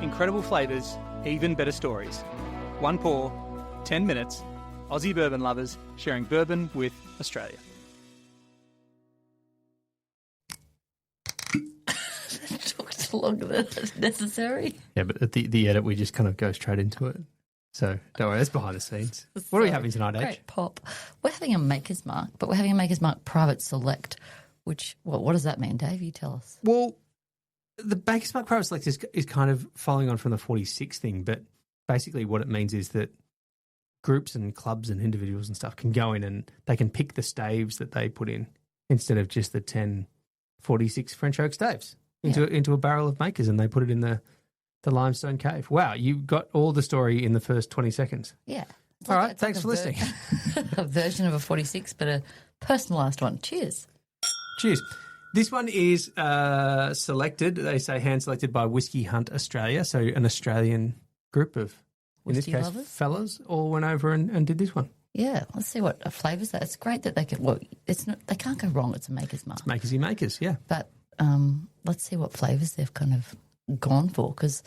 Incredible flavours, even better stories. One pour, 10 minutes. Aussie bourbon lovers sharing bourbon with Australia. It took longer than necessary. Yeah, but at the edit, we just kind of go straight into it. So don't worry, that's behind the scenes. What are we having tonight, Great H? pop. We're having a Maker's Mark, but we're having a Maker's Mark Private Select, which, what does that mean, Dave? You tell us. Well, the Maker's Mark Private Select is kind of following on from the 46 thing, but basically what it means is that groups and clubs and individuals and stuff can go in and they can pick the staves that they put in instead of just the 1046 French oak staves into a barrel of makers, and they put it in the limestone cave. Wow, you got all the story in the first 20 seconds. Yeah. All right, thanks for listening. A version of a 46, but a personalised one. Cheers. Cheers. This one is selected, they say hand-selected by Whiskey Hunt Australia, so an Australian group of, in this case, fellas, all went over and did this one. Yeah, let's see what flavours that. It's great that they can. Well, they can't go wrong. It's a Maker's Mark. It's makersy makers, yeah. But let's see what flavours they've kind of gone for, because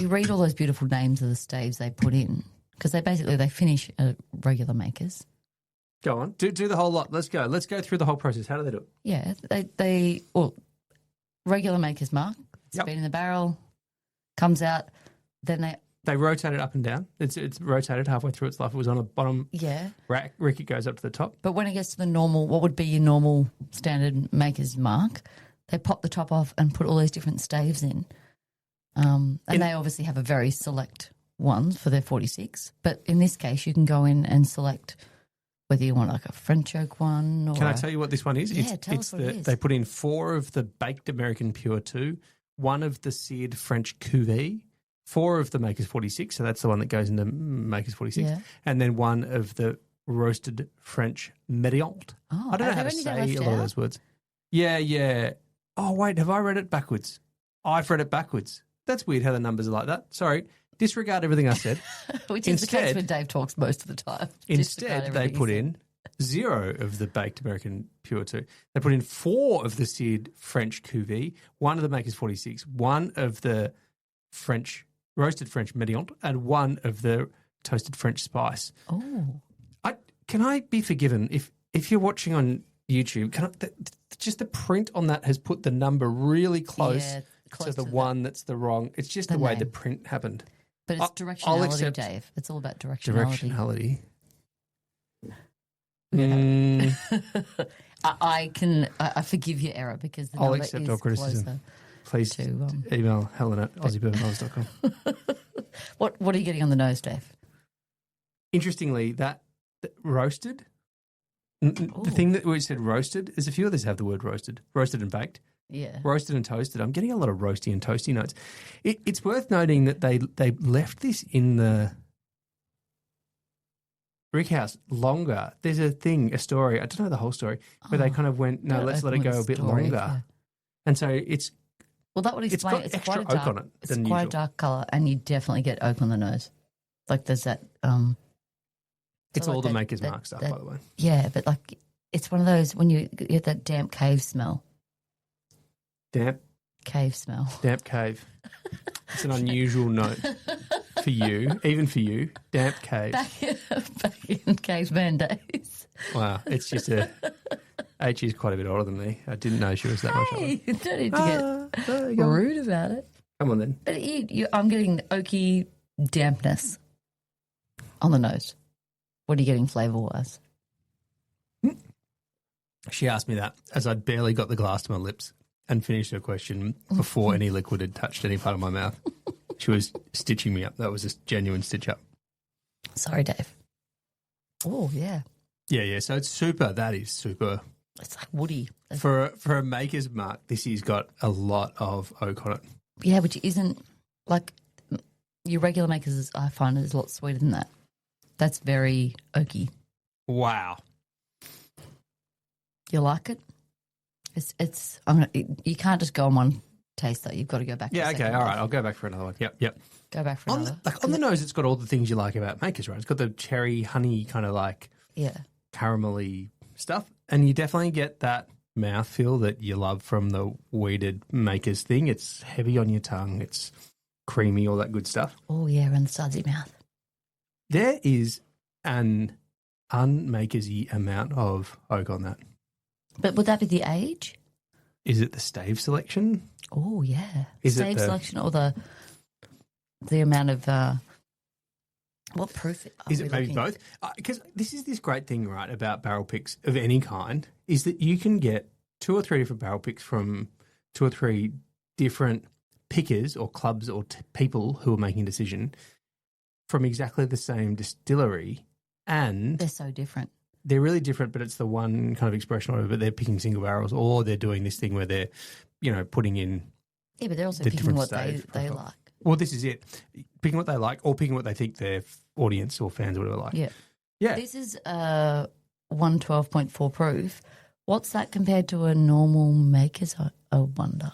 you read all those beautiful names of the staves they put in, because they finish regular makers. Go on, do the whole lot. Let's go through the whole process. How do they do it? Yeah, regular Maker's Mark. It's been in the barrel, comes out, then they rotate it up and down. It's rotated halfway through its life. It was on a bottom rack. It goes up to the top. But when it gets to the normal, what would be your normal standard Maker's Mark, they pop the top off and put all these different staves in. And they obviously have a very select ones for their 46. But in this case, you can go in and select whether you want like a French oak one. Or Can I tell you what this one is? Yeah, tell us what it is. They put in 4 of the Baked American Pure 2, 1 of the Seared French Cuvée, 4 of the Maker's 46, so that's the one that goes into Maker's 46, and then 1 of the Roasted French Médiante. Oh, I don't know how to say a lot of those words. Yeah. Oh, wait, have I read it backwards? I've read it backwards. That's weird how the numbers are like that. Sorry. Disregard everything I said. Which is the case when Dave talks most of the time. Instead, they put in 0 of the Baked American Pure 2. They put in 4 of the Seared French Cuvée, 1 of the Maker's 46, 1 of the Roasted French Médiante, and 1 of the Toasted French Spice. Oh. Can I be forgiven if you're watching on YouTube, just the print on that has put the number really close to the one that's the wrong. It's just the way the print happened. But it's directionality, Dave. It's all about directionality. I forgive your error because the number accept is all criticism. Closer. Please email helen@aussiebourbonlovers.com. What are you getting on the nose, Dave? Interestingly, that roasted, the thing that we said roasted, there's a few others have the word roasted and baked. Yeah. Roasted and toasted. I'm getting a lot of roasty and toasty notes. It's worth noting that they left this in the rickhouse longer. There's a story, I don't know the whole story, where they kind of went, let's let it go a bit longer. Yeah. And so it's... Well, that would explain it's quite a dark, oak on it. It's quite a dark colour, and you definitely get oak on the nose. Like there's that... it's all the Maker's Mark stuff, by the way. Yeah, but like it's one of those when you get that damp cave smell. Damp cave smell. Damp cave. It's an unusual note for you, even for you. Damp cave. Back in caveman days. Wow, it's just H is quite a bit older than me. I didn't know she was that much older. You don't need to get rude about it. Come on then. But I'm getting oaky dampness on the nose. What are you getting flavour-wise? She asked me that as I'd barely got the glass to my lips and finished her question before any liquid had touched any part of my mouth. She was stitching me up. That was a genuine stitch up. Sorry, Dave. Oh, yeah. Yeah. So it's super. That is super. It's like woody. For a Maker's Mark, this has got a lot of oak on it. Yeah, which isn't like your regular Makers, I find, is a lot sweeter than that. That's very oaky. Wow. You like it? You can't just go on one taste though. You've got to go back. Yeah, okay, all right. I'll go back for another one. Yep. Go back for another. On the nose, it's got all the things you like about Makers, right? It's got the cherry, honey, kind of like caramelly stuff, and you definitely get that mouthfeel that you love from the weeded Makers thing. It's heavy on your tongue. It's creamy, all that good stuff. Oh, yeah, around the sides of your mouth. There is an unmakersy amount of oak on that. But would that be the age? Is it the stave selection? Oh, yeah. Is it Stave the- selection or the amount of what proof? Is it maybe both? Because this is this great thing, right, about barrel picks of any kind, is that you can get 2 or 3 different barrel picks from 2 or 3 different pickers or clubs or people who are making a decision from exactly the same distillery, and They're so different. they're really different, but it's the one kind of expression of it, but they're picking single barrels, or they're doing this thing where they're, putting in. Yeah, but they're also The picking different what they stave profile. like. Well, this is it. Picking what they like or picking what they think their audience or fans or whatever like. Yeah. Yeah. This is 112.4 proof. What's that compared to a normal Maker's, I wonder?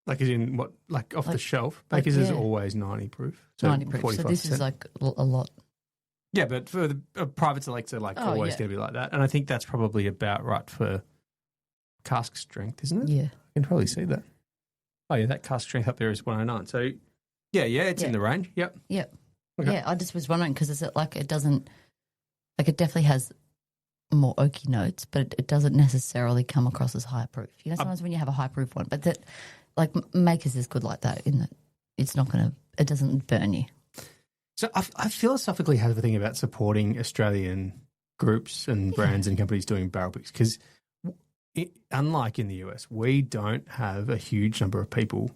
Like as in what, like off the Like- shelf? like, Makers is yeah. always 90 proof. So 90 proof. 45%. So this is like a lot. Yeah, but for the private selects are like Oh, always yeah. going to be like that. And I think that's probably about right for cask strength, isn't it? Yeah. I can probably see that. Oh, yeah, that cask strength up there is 109. So, yeah, it's in Yeah. the range. Yep. Yeah. Okay. Yeah, I just was wondering because it doesn't, like it definitely has more oaky notes, but it doesn't necessarily come across as high proof. Sometimes when you have a high proof one, but that, like Makers is good like that in that it's not going to, it doesn't burn you. So I philosophically have a thing about supporting Australian groups and brands and companies doing barrel picks because unlike in the US, we don't have a huge number of people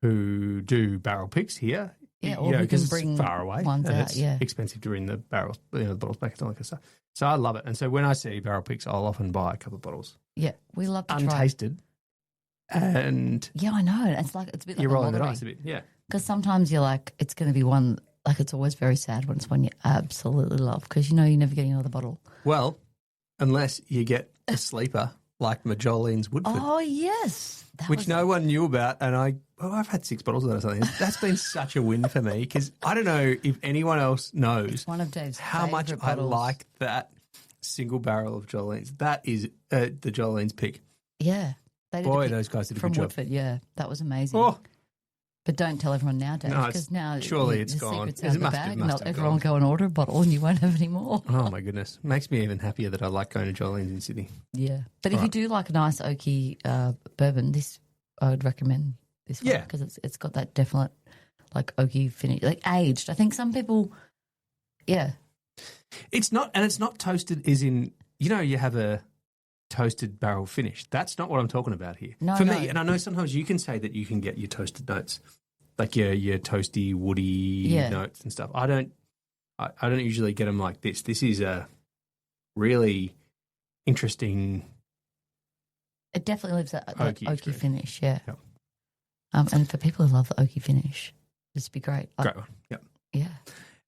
who do barrel picks here. Yeah, or who can because bring it's far away ones and out, it's yeah. expensive to bring the barrels, the bottles back and all that kind of stuff. So I love it. And so when I see barrel picks, I'll often buy a couple of bottles. Yeah, we love to try. Untasted. And Yeah, I know. It's a bit like you're a rolling the lottery. dice a bit. Yeah. Because sometimes you're like, it's going to be one, like it's always very sad when it's one you absolutely love because you're never getting another bottle. Well, unless you get a sleeper like Majoline's Woodford. Oh, yes. That Which was- no one knew about, and I've had 6 bottles of that or something. That's been such a win for me because I don't know if anyone else knows It's one of Dave's how much favourite I bottles. like that single barrel of Joline's. That is the Joline's pick. Yeah. They did a Boy, pic those guys did a from good job. Woodford, yeah. That was amazing. Oh, But don't tell everyone now, Dave, No, it's- because now surely the it's gone. secret's It out of the must have- bag. must Not have everyone gone. will go and order a bottle and you won't have any more. oh my goodness. Makes me even happier that I like going to Joline's in Sydney. Yeah. But if you Right. do like a nice oaky bourbon, I would recommend this one Yeah. because it's got that definite like oaky finish, like aged. I think some people, yeah. It's not toasted as in, you have a toasted barrel finish. That's not what I'm talking about here. No, For no. me, and I know sometimes you can say that you can get your toasted notes, like your toasty, woody Yeah. notes and stuff. I don't usually get them like this. This is a really interesting. It definitely leaves that Oaky oaky experience. finish, yeah. Yep. And for people who love the oaky finish, this would be great. Great one. Yep. Yeah.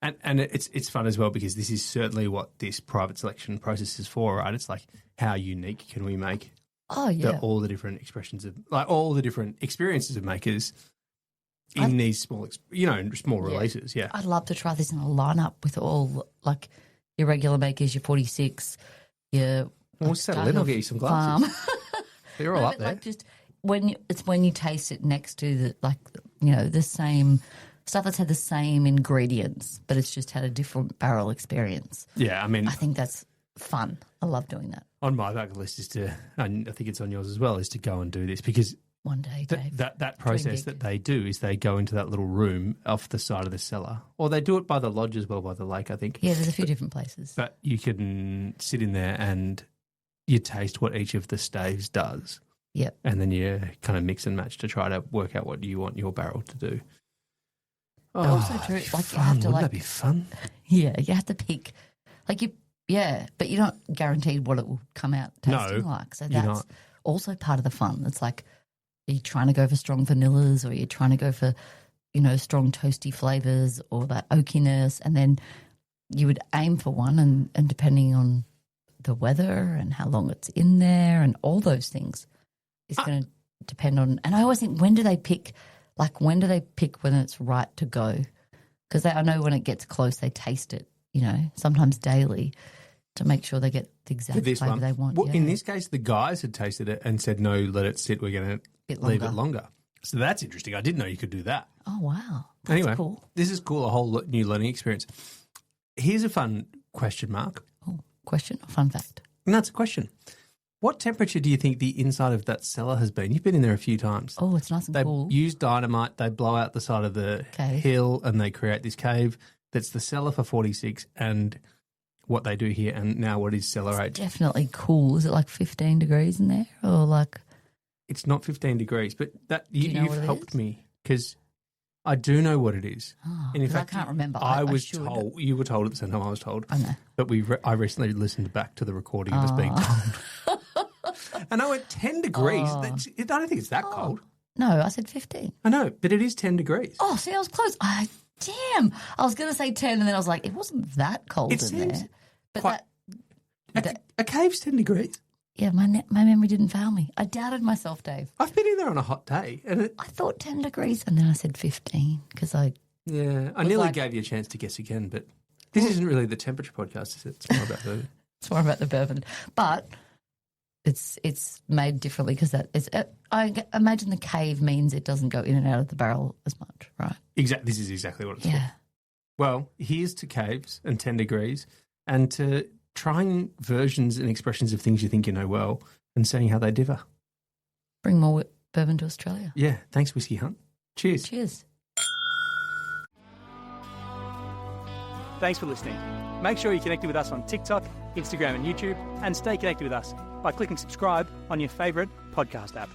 And it's fun as well because this is certainly what this private selection process is for, right? It's like how unique can we make Oh, yeah. all the different expressions of, like all the different experiences of makers in these small releases. Yeah. I'd love to try this in a lineup with all like your regular makers, your 46, your Well, settle in, I'll get you some glasses. They're all No, up but there. like just when you taste it next to the same stuff that's had the same ingredients, but it's just had a different barrel experience. Yeah, I mean, I think that's fun. I love doing that. on my bucket list is to, and I think it's on yours as well, is to go and do this because One day, Dave. that process gig. that they do is they go into that little room off the side of the cellar, or they do it by the lodge as well, by the lake, I think. Yeah, there's a few different places. But you can sit in there and you taste what each of the staves does. Yep. And then you kind of mix and match to try to work out what you want your barrel to do. But also true, that'd be like, you have to, Wouldn't like- that be fun? Yeah, you have to pick. But you're not guaranteed what it will come out tasting No, like. So you're that's not. also part of the fun. It's like, are you trying to go for strong vanillas or you're trying to go for, strong toasty flavours or that oakiness? And then you would aim for one and depending on the weather and how long it's in there and all those things is going to depend on. And I always think, when do they pick when it's right to go? Because I know when it gets close, they taste it, sometimes daily to make sure they get the exact For this flavour one, they want. well, yeah. in this case, the guys had tasted it and said, no, let it sit. We're going to Bit leave longer. it longer. So that's interesting. I didn't know you could do that. Oh, wow. That's Anyway, cool. this is cool, a whole new learning experience. Here's a fun question, Mark. Oh, question or fun fact? And that's a question. What temperature do you think the inside of that cellar has been? You've been in there a few times. Oh, it's nice and They cool. use dynamite, they blow out the side of the Cave. hill, and they create this cave that's the cellar for 46 and what they do here, and now what is cellar age. Definitely cool. Is it like 15 degrees in there? Or like... It's not 15 degrees, but that you know you've what it helped is? me because I do know what it is. Oh, And in 'cause fact, I can't remember. I was should. told. You were told at the same time I was told. I know. But I recently listened back to the recording of us being told. And I went 10 degrees. Oh. I don't think it's that cold. No, I said 15. I know, but it is 10 degrees. Oh, see, I was close. Damn. I was going to say 10 and then I was like, it wasn't that cold It in seems there. But quite- that, A cave's 10 degrees. yeah, my memory didn't fail me. I doubted myself, Dave. I've been in there on a hot day. And I thought 10 degrees and then I said 15 because I nearly like- gave you a chance to guess again, but this isn't really the temperature podcast, is it? It's more about the... it's more about the bourbon. But it's made differently because I imagine the cave means it doesn't go in and out of the barrel as much, right? This is exactly what it's for. Yeah. Well, here's to caves and 10 degrees and to trying versions and expressions of things you think you know well and seeing how they differ. Bring more bourbon to Australia. Yeah. Thanks, Whiskey Hunt. Cheers. Cheers. Thanks for listening. Make sure you're connected with us on TikTok, Instagram and YouTube, and stay connected with us by clicking subscribe on your favourite podcast app.